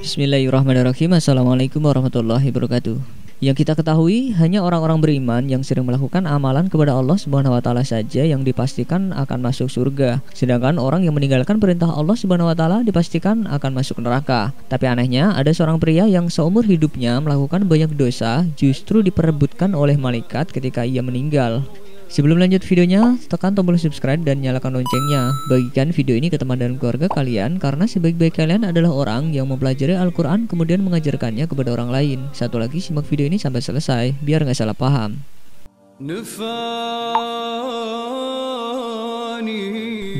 Bismillahirrahmanirrahim. Assalamualaikum warahmatullahi wabarakatuh. Yang kita ketahui, hanya orang-orang beriman yang sering melakukan amalan kepada Allah Subhanahu wa taala saja yang dipastikan akan masuk surga. Sedangkan orang yang meninggalkan perintah Allah Subhanahu wa taala dipastikan akan masuk neraka. Tapi anehnya, ada seorang pria yang seumur hidupnya melakukan banyak dosa justru diperebutkan oleh malaikat ketika ia meninggal. Sebelum lanjut videonya, tekan tombol subscribe dan nyalakan loncengnya. Bagikan video ini ke teman dan keluarga kalian, karena sebaik-baik kalian adalah orang yang mempelajari Al-Quran kemudian mengajarkannya kepada orang lain. Satu lagi, simak video ini sampai selesai biar nggak salah paham.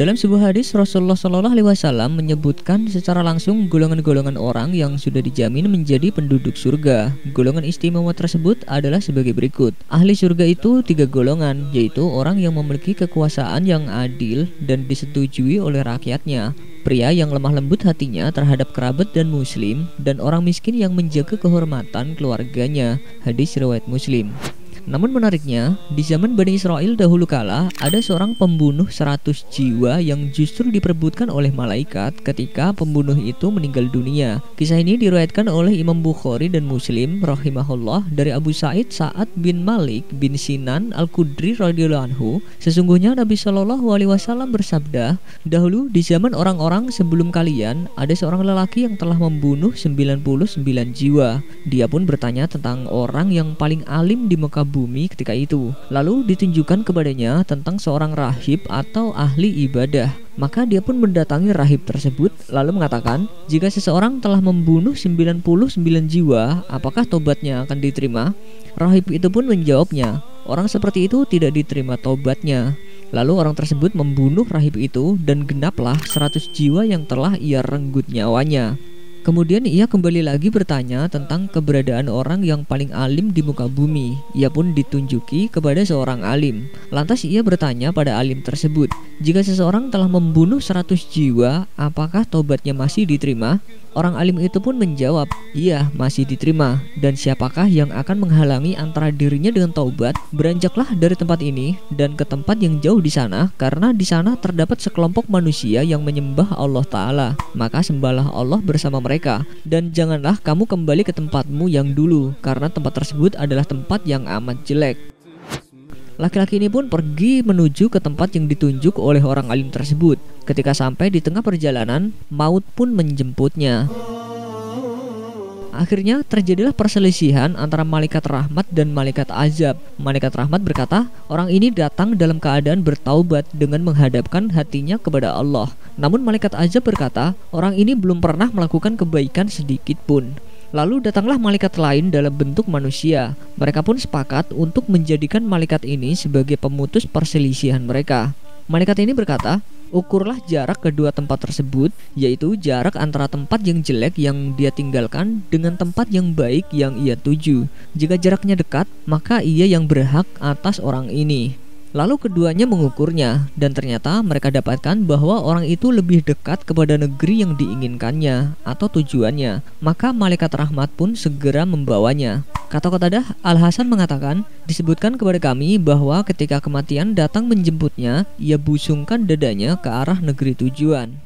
Dalam sebuah hadis, Rasulullah SAW menyebutkan secara langsung golongan-golongan orang yang sudah dijamin menjadi penduduk surga. Golongan istimewa tersebut adalah sebagai berikut. Ahli surga itu 3 golongan, yaitu orang yang memiliki kekuasaan yang adil dan disetujui oleh rakyatnya, pria yang lemah lembut hatinya terhadap kerabat dan muslim, dan orang miskin yang menjaga kehormatan keluarganya. Hadis riwayat Muslim. Namun menariknya, di zaman Bani Israel dahulu kala, ada seorang pembunuh 100 jiwa yang justru diperebutkan oleh malaikat ketika pembunuh itu meninggal dunia. Kisah ini diriwayatkan oleh Imam Bukhari dan Muslim rahimahullah dari Abu Sa'id Sa'ad bin Malik bin Sinan Al-Khudri radhiyallahu anhu. Sesungguhnya Nabi SAW bersabda, "Dahulu di zaman orang-orang sebelum kalian, ada seorang lelaki yang telah membunuh 99 jiwa. Dia pun bertanya tentang orang yang paling alim di muka bumi ketika itu. Lalu ditunjukkan kepadanya tentang seorang rahib atau ahli ibadah. Maka dia pun mendatangi rahib tersebut lalu mengatakan, jika seseorang telah membunuh 99 jiwa, apakah tobatnya akan diterima? Rahib itu pun menjawabnya, orang seperti itu tidak diterima tobatnya. Lalu orang tersebut membunuh rahib itu dan genaplah 100 jiwa yang telah ia renggut nyawanya. Kemudian ia kembali lagi bertanya tentang keberadaan orang yang paling alim di muka bumi. Ia pun ditunjuki kepada seorang alim. Lantas ia bertanya pada alim tersebut, jika seseorang telah membunuh 100 jiwa, apakah tobatnya masih diterima? Orang alim itu pun menjawab, iya, masih diterima. Dan siapakah yang akan menghalangi antara dirinya dengan taubat? Beranjaklah dari tempat ini dan ke tempat yang jauh di sana, karena di sana terdapat sekelompok manusia yang menyembah Allah Ta'ala. Maka sembahlah Allah bersama mereka, dan janganlah kamu kembali ke tempatmu yang dulu, karena tempat tersebut adalah tempat yang amat jelek. Laki-laki ini pun pergi menuju ke tempat yang ditunjuk oleh orang alim tersebut. Ketika sampai di tengah perjalanan, maut pun menjemputnya. Akhirnya terjadilah perselisihan antara malaikat rahmat dan malaikat azab. Malaikat rahmat berkata, orang ini datang dalam keadaan bertaubat dengan menghadapkan hatinya kepada Allah. Namun malaikat azab berkata, orang ini belum pernah melakukan kebaikan sedikit pun. Lalu datanglah malaikat lain dalam bentuk manusia. Mereka pun sepakat untuk menjadikan malaikat ini sebagai pemutus perselisihan mereka. Malaikat ini berkata, ukurlah jarak kedua tempat tersebut, yaitu jarak antara tempat yang jelek yang dia tinggalkan dengan tempat yang baik yang ia tuju. Jika jaraknya dekat, maka ia yang berhak atas orang ini. Lalu keduanya mengukurnya, dan ternyata mereka dapatkan bahwa orang itu lebih dekat kepada negeri yang diinginkannya atau tujuannya. Maka malaikat rahmat pun segera membawanya. Kata Qatadah, Al-Hasan mengatakan, disebutkan kepada kami bahwa ketika kematian datang menjemputnya, ia busungkan dadanya ke arah negeri tujuan.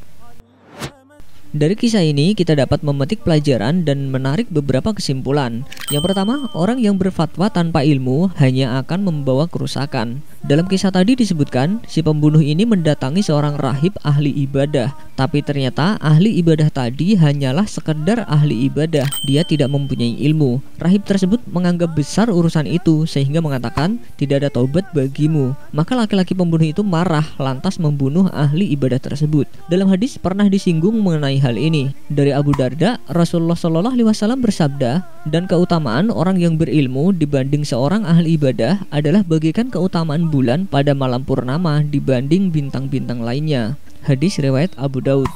Dari kisah ini kita dapat memetik pelajaran dan menarik beberapa kesimpulan. Yang pertama, orang yang berfatwa tanpa ilmu hanya akan membawa kerusakan. Dalam kisah tadi disebutkan, si pembunuh ini mendatangi seorang rahib ahli ibadah. Tapi ternyata ahli ibadah tadi hanyalah sekedar ahli ibadah. Dia tidak mempunyai ilmu. Rahib tersebut menganggap besar urusan itu sehingga mengatakan, tidak ada taubat bagimu. Maka laki-laki pembunuh itu marah lantas membunuh ahli ibadah tersebut. Dalam hadis pernah disinggung mengenai hal ini. Dari Abu Darda, Rasulullah SAW bersabda, dan keutamaan orang yang berilmu dibanding seorang ahli ibadah adalah bagaikan keutamaan bulan pada malam purnama dibanding bintang-bintang lainnya. Hadis riwayat Abu Daud.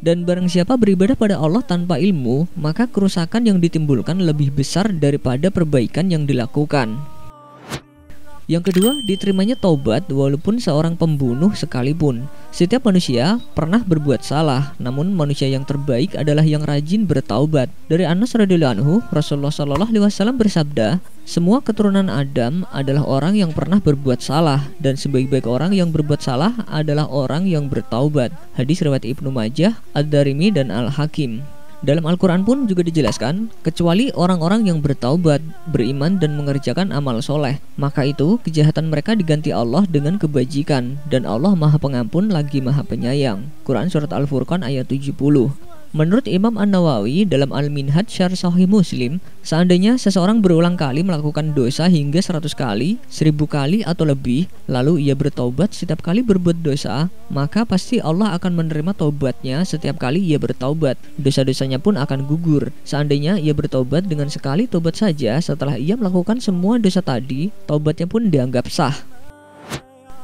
Dan barang siapa beribadah pada Allah tanpa ilmu, maka kerusakan yang ditimbulkan lebih besar daripada perbaikan yang dilakukan. Yang kedua, diterimanya taubat walaupun seorang pembunuh sekalipun. Setiap manusia pernah berbuat salah, namun manusia yang terbaik adalah yang rajin bertaubat. Dari Anas radhiyallahu anhu, Rasulullah shallallahu alaihi wasallam bersabda, semua keturunan Adam adalah orang yang pernah berbuat salah, dan sebaik-baik orang yang berbuat salah adalah orang yang bertaubat. Hadis riwayat Ibnu Majah, Ad-Darimi, dan Al-Hakim. Dalam Al-Quran pun juga dijelaskan, kecuali orang-orang yang bertaubat, beriman dan mengerjakan amal soleh, maka itu kejahatan mereka diganti Allah dengan kebajikan, dan Allah Maha Pengampun lagi Maha Penyayang. Quran Surat Al-Furqan ayat 70. Menurut Imam An-Nawawi dalam Al-Minhaj Syarh Sahih Muslim, seandainya seseorang berulang kali melakukan dosa hingga 100 kali, 1000 kali atau lebih, lalu ia bertaubat setiap kali berbuat dosa, maka pasti Allah akan menerima taubatnya setiap kali ia bertaubat. Dosa-dosanya pun akan gugur. Seandainya ia bertaubat dengan sekali taubat saja setelah ia melakukan semua dosa tadi, taubatnya pun dianggap sah.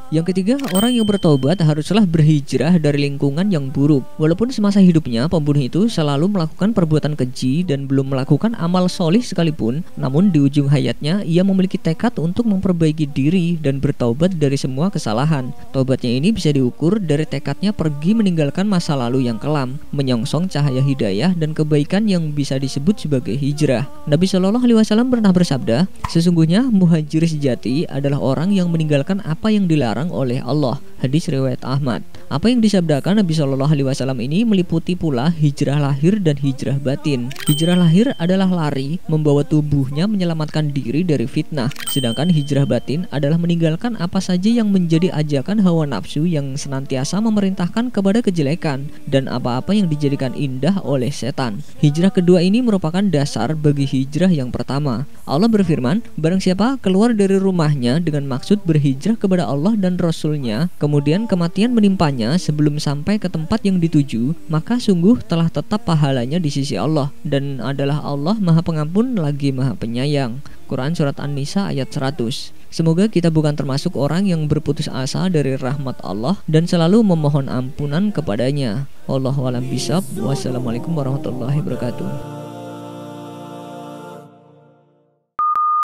Yang ketiga, orang yang bertaubat haruslah berhijrah dari lingkungan yang buruk. Walaupun semasa hidupnya pembunuh itu selalu melakukan perbuatan keji dan belum melakukan amal solih sekalipun, namun di ujung hayatnya ia memiliki tekad untuk memperbaiki diri dan bertaubat dari semua kesalahan. Taubatnya ini bisa diukur dari tekadnya pergi meninggalkan masa lalu yang kelam, menyongsong cahaya hidayah dan kebaikan yang bisa disebut sebagai hijrah. Nabi Shallallahu alaihi wasallam pernah bersabda, sesungguhnya muhajir sejati adalah orang yang meninggalkan apa yang dilarang oleh Allah. Hadis riwayat Ahmad. Apa yang disabdakan Nabi Shallallahu alaihi wasallam ini meliputi pula hijrah lahir dan hijrah batin. Hijrah lahir adalah lari, membawa tubuhnya menyelamatkan diri dari fitnah. Sedangkan hijrah batin adalah meninggalkan apa saja yang menjadi ajakan hawa nafsu yang senantiasa memerintahkan kepada kejelekan dan apa-apa yang dijadikan indah oleh setan. Hijrah kedua ini merupakan dasar bagi hijrah yang pertama. Allah berfirman, barang siapa keluar dari rumahnya dengan maksud berhijrah kepada Allah dan Rasul-Nya, kemudian kematian menimpanya sebelum sampai ke tempat yang dituju, maka sungguh telah tetap pahalanya di sisi Allah, dan adalah Allah Maha Pengampun lagi Maha Penyayang. Quran Surat An-Nisa ayat 100. Semoga kita bukan termasuk orang yang berputus asa dari rahmat Allah dan selalu memohon ampunan kepadanya. Wallahu a'lam bishawab. Wassalamualaikum warahmatullahi wabarakatuh.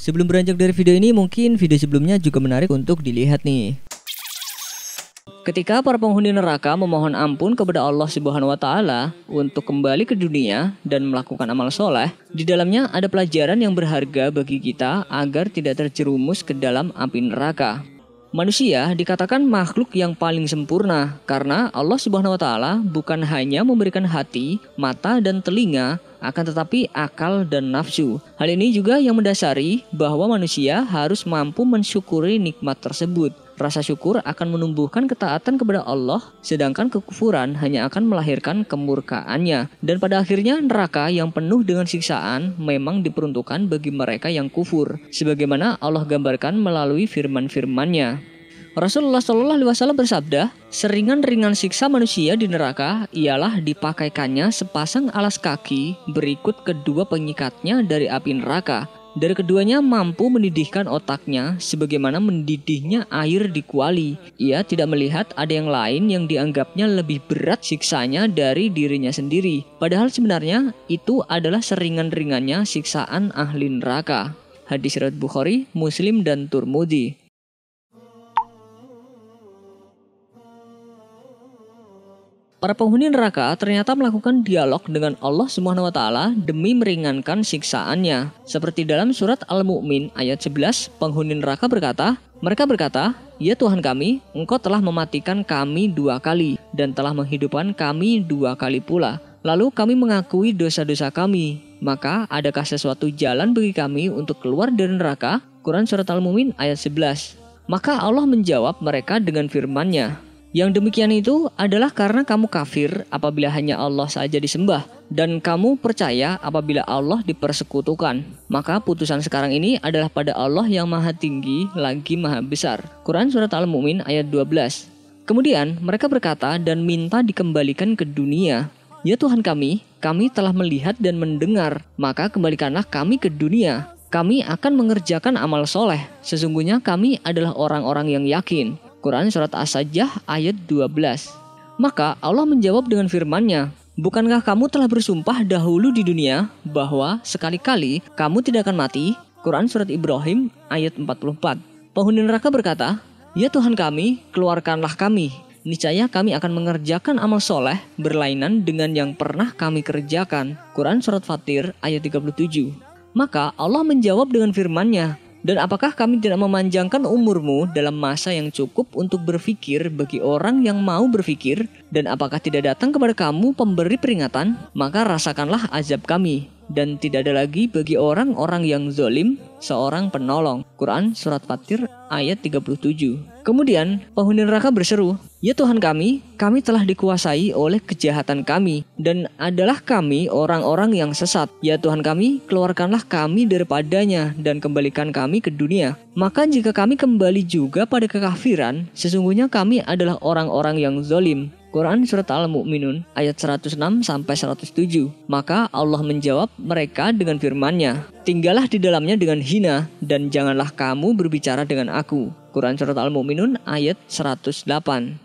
Sebelum beranjak dari video ini, mungkin video sebelumnya juga menarik untuk dilihat nih. Ketika para penghuni neraka memohon ampun kepada Allah Subhanahu wa Ta'ala untuk kembali ke dunia dan melakukan amal soleh, di dalamnya ada pelajaran yang berharga bagi kita agar tidak terjerumus ke dalam api neraka. Manusia dikatakan makhluk yang paling sempurna karena Allah Subhanahu wa Ta'ala bukan hanya memberikan hati, mata, dan telinga, akan tetapi akal dan nafsu. Hal ini juga yang mendasari bahwa manusia harus mampu mensyukuri nikmat tersebut. Rasa syukur akan menumbuhkan ketaatan kepada Allah, sedangkan kekufuran hanya akan melahirkan kemurkaannya. Dan pada akhirnya neraka yang penuh dengan siksaan memang diperuntukkan bagi mereka yang kufur, sebagaimana Allah gambarkan melalui firman-firman-Nya. Rasulullah Shallallahu alaihi wasallam bersabda, seringan-ringan siksa manusia di neraka ialah dipakaikannya sepasang alas kaki berikut kedua pengikatnya dari api neraka. Dari keduanya mampu mendidihkan otaknya sebagaimana mendidihnya air di kuali. Ia tidak melihat ada yang lain yang dianggapnya lebih berat siksanya dari dirinya sendiri. Padahal sebenarnya itu adalah seringan-ringannya siksaan ahli neraka. Hadis riwayat Bukhari, Muslim, dan Tirmidzi. Para penghuni neraka ternyata melakukan dialog dengan Allah Subhanahu wa Ta'ala demi meringankan siksaannya. Seperti dalam surat Al-Mu'min ayat 11, penghuni neraka mereka berkata, ya Tuhan kami, Engkau telah mematikan kami 2 kali dan telah menghidupkan kami 2 kali pula. Lalu kami mengakui dosa-dosa kami. Maka adakah sesuatu jalan bagi kami untuk keluar dari neraka? Quran surat Al-Mu'min ayat 11. Maka Allah menjawab mereka dengan firman-Nya, yang demikian itu adalah karena kamu kafir apabila hanya Allah saja disembah, dan kamu percaya apabila Allah dipersekutukan. Maka putusan sekarang ini adalah pada Allah yang maha tinggi lagi maha besar. Quran surat Al-Mu'min ayat 12. Kemudian mereka berkata dan minta dikembalikan ke dunia. Ya Tuhan kami telah melihat dan mendengar, maka kembalikanlah kami ke dunia. Kami akan mengerjakan amal soleh. Sesungguhnya kami adalah orang-orang yang yakin. Quran surat As-Sajdah ayat 12. Maka Allah menjawab dengan firman-Nya, bukankah kamu telah bersumpah dahulu di dunia bahwa sekali-kali kamu tidak akan mati? Quran surat Ibrahim ayat 44. Penghuni neraka berkata, "Ya Tuhan kami, keluarkanlah kami. Niscaya kami akan mengerjakan amal soleh berlainan dengan yang pernah kami kerjakan." Quran Surat Fatir ayat 37. Maka Allah menjawab dengan firman-Nya, "Dan apakah kami tidak memanjangkan umurmu dalam masa yang cukup untuk berfikir bagi orang yang mau berfikir? Dan apakah tidak datang kepada kamu pemberi peringatan? Maka rasakanlah azab kami. Dan tidak ada lagi bagi orang-orang yang zalim seorang penolong." Quran Surat Fatir ayat 37. Kemudian penghuni neraka berseru, "Ya Tuhan kami telah dikuasai oleh kejahatan kami, dan adalah kami orang-orang yang sesat. Ya Tuhan kami, keluarkanlah kami daripadanya dan kembalikan kami ke dunia. Maka jika kami kembali juga pada kekafiran, sesungguhnya kami adalah orang-orang yang zalim." Quran Surat Al-Mu'minun ayat 106-107. Maka Allah menjawab mereka dengan firman-Nya, "Tinggallah di dalamnya dengan hina, dan janganlah kamu berbicara dengan aku." Quran Surat Al-Mu'minun ayat 108.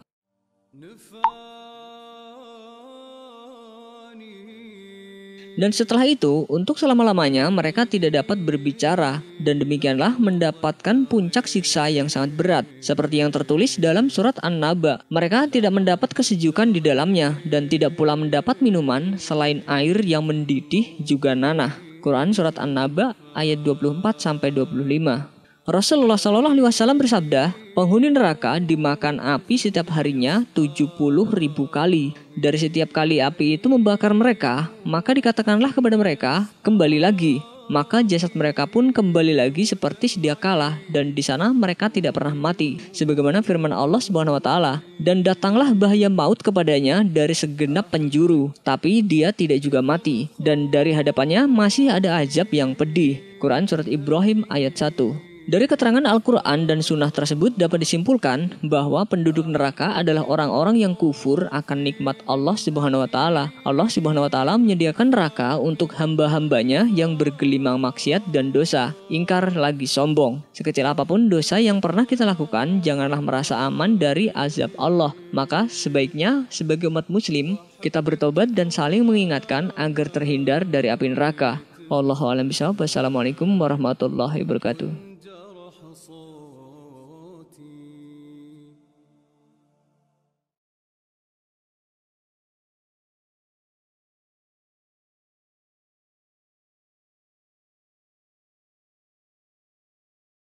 Dan setelah itu, untuk selama-lamanya mereka tidak dapat berbicara, dan demikianlah mendapatkan puncak siksa yang sangat berat. Seperti yang tertulis dalam surat An-Naba, mereka tidak mendapat kesejukan di dalamnya, dan tidak pula mendapat minuman selain air yang mendidih juga nanah. Quran Surat An-Naba ayat 24-25. Rasulullah SAW bersabda, penghuni neraka dimakan api setiap harinya 70.000 kali. Dari setiap kali api itu membakar mereka, maka dikatakanlah kepada mereka, kembali lagi. Maka jasad mereka pun kembali lagi seperti sedia kala, dan di sana mereka tidak pernah mati. Sebagaimana firman Allah Subhanahu wa taala, "Dan datanglah bahaya maut kepadanya dari segenap penjuru, tapi dia tidak juga mati, dan dari hadapannya masih ada azab yang pedih." Quran Surat Ibrahim ayat 1. Dari keterangan Al-Quran dan Sunnah tersebut dapat disimpulkan bahwa penduduk neraka adalah orang-orang yang kufur akan nikmat Allah Subhanahu wa taala. Allah Subhanahu wa taala menyediakan neraka untuk hamba-hambanya yang bergelimang maksiat dan dosa, ingkar lagi sombong. Sekecil apapun dosa yang pernah kita lakukan, janganlah merasa aman dari azab Allah. Maka sebaiknya sebagai umat muslim kita bertobat dan saling mengingatkan agar terhindar dari api neraka. Wallahu a'lam bishawab. Wassalamualaikum warahmatullahi wabarakatuh.